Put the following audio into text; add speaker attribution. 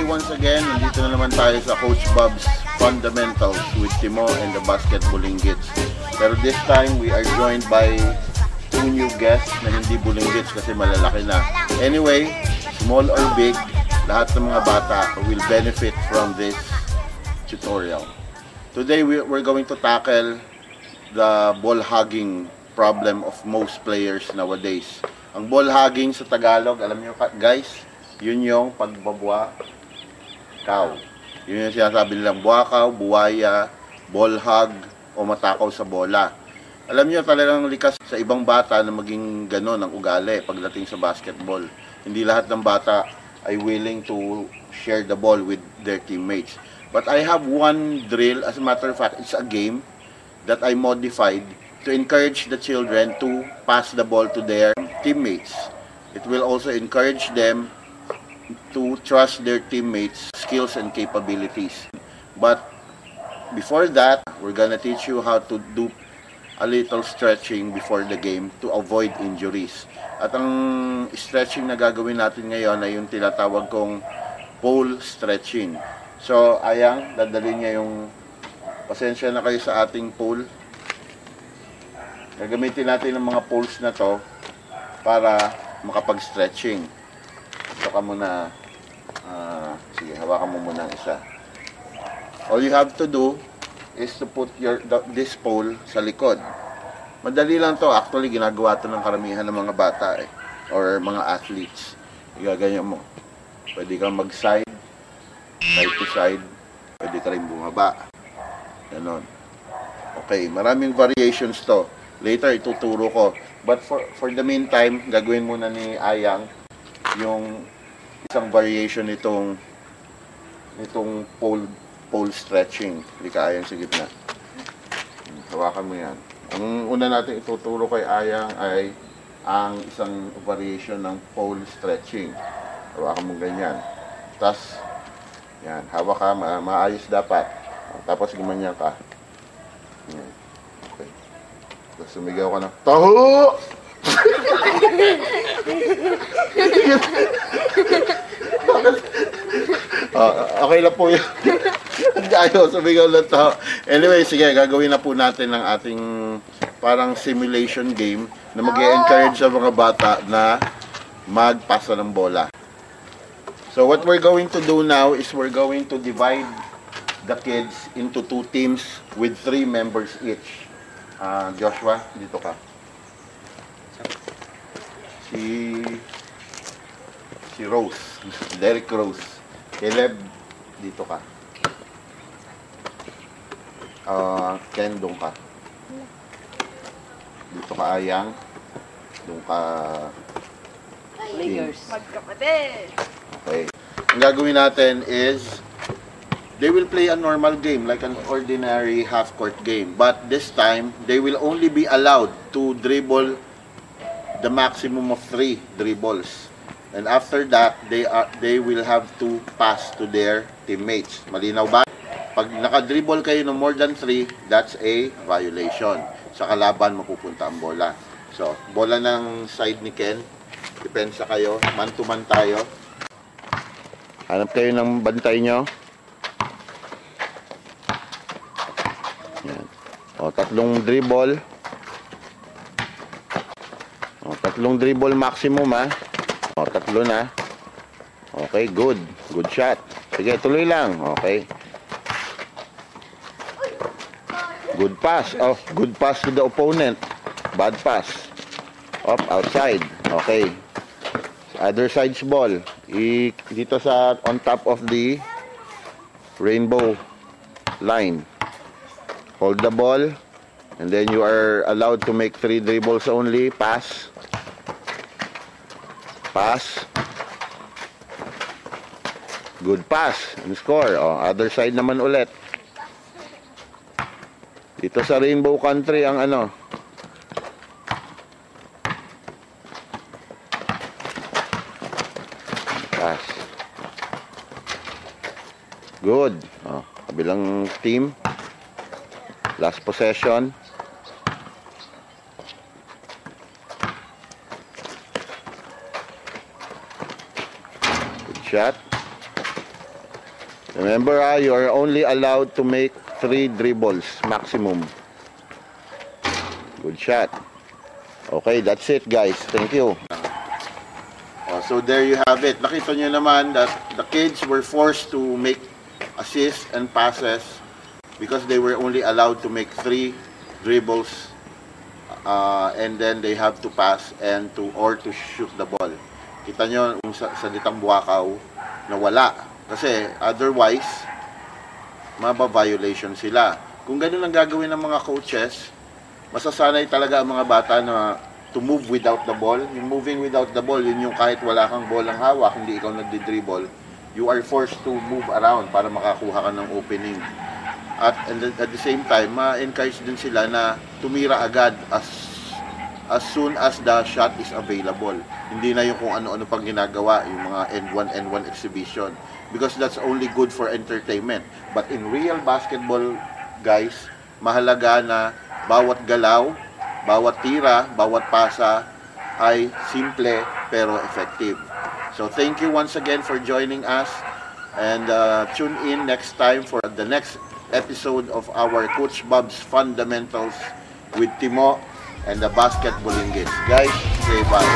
Speaker 1: once again, nandito na naman tayo sa Coach Bob's Fundamentals with Timo and the Basketballing Kids. Pero this time, we are joined by two new guests na hindi bulinggits kasi malalaki na. Anyway, small or big, lahat ng mga bata will benefit from this tutorial. Today, we're going to tackle the ball hugging problem of most players nowadays. Ang ball hugging sa Tagalog, alam niyo guys, yun yung pagbabuakaw. Yun yung sinasabi nilang buwakaw, buwaya, ball hug, o matakaw sa bola. Alam niyo talagang likas sa ibang bata na maging ganon ang ugali pagdating sa basketball. Hindi lahat ng bata ay willing to share the ball with their teammates. But I have one drill, as a matter of fact, it's a game that I modified to encourage the children to pass the ball to their teammates. It will also encourage them to trust their teammates' skills and capabilities. But before that, we're gonna teach you how to do a little stretching before the game to avoid injuries. At ang stretching na gagawin natin ngayon ay yung tinatawag kong pole stretching. So, Ayang, dadalhin niya yung, pasensya na kayo sa ating pole. Gagamitin natin ng mga poles na to para makapag-stretching. Ito ka muna, sige, hawakan mo muna ang isa. All you have to do is to put this pole sa likod. Madali lang to, actually ginagawa to ng karamihan ng mga bata or mga athletes. Igaganyan mo. Pwede kang mag-side to side, pwede ka rin bumaba. Ganon. Okay, maraming variations to. Later ituturo ko. But for the meantime, gagawin muna ni Ayang yung isang variation nitong pole stretching. Hindi ka Ayang sa gitna. Hawakan mo yan. Ang una natin ituturo kay Ayang ay ang isang variation ng pole stretching. Hawakan mo ganyan. Tapos, yan, hawak ka, maayos dapat. Tapos gumanyan ka. Yan. Okay. Tapos sumigaw ka na, taho! Okay lang po yun. Ayaw, sumigaw lang taho. Anyway, sige, gagawin na po natin ng ating parang simulation game na mag-e-encourage sa mga bata na magpasa ng bola. So what we're going to do now is we're going to divide the kids into two teams with 3 members each. Joshua, dito ka. Si Rose, Derek Rose. Caleb, dito ka. Ken, doon ka. Dito ka Ayang. Doon ka
Speaker 2: Players. Magkapatid.
Speaker 1: Okay. Ang gagawin natin is they will play a normal game like an ordinary half-court game. But this time, they will only be allowed to dribble the maximum of 3 dribbles. And after that, they will have to pass to their teammates. Malinaw ba? Pag nakadribble kayo ng more than 3, that's a violation. Sa kalaban, mapupunta ang bola. So, bola ng side ni Ken. Depensa kayo. Man-to-man tayo. Hanap kayo ng bantay nyo. Yan. O, 3 dribble. O, 3 dribble maximum, ha. O, 3 na. Okay, good. Good shot. Sige, tuloy lang. Okay. Good pass. Oh, good pass to the opponent. Bad pass. Up, outside. Okay. Other side's ball. Dito sa on top of the rainbow line. Hold the ball. And then you are allowed to make 3 dribbles only. Pass. Pass. Good pass. And score. Oh, other side naman ulit. Dito sa Rainbow Country ang ano. Pass. Good. Oh, kabilang team. Last possession. Good shot. Remember, you are only allowed to make 3 dribbles maximum. Good shot. Okay, that's it guys. Thank you. So there you have it. Nakita nyo naman that the kids were forced to make assists and passes because they were only allowed to make 3 dribbles, and then they have to pass and to shoot the ball. Kita nyo yung salitang buwakaw na wala. Kasi otherwise, maba-violation sila. Kung ganun ang gagawin ng mga coaches, masasanay talaga ang mga bata na to move without the ball. Yung moving without the ball, yun yung kahit wala kang ball ang hawak, hindi ikaw nagdi-dribble, you are forced to move around para makakuha ka ng opening. At the same time, ma-encourage din sila na tumira agad as soon as the shot is available. Hindi na yung kung ano-ano pang ginagawa, yung mga N1 exhibition. Because that's only good for entertainment. But in real basketball, guys, mahalaga na bawat galaw, bawat tira, bawat pasa ay simple pero effective. So thank you once again for joining us, and tune in next time for the next episode of our Coach Bob's Fundamentals with Timo and the Basketballing Kids. Guys, say bye.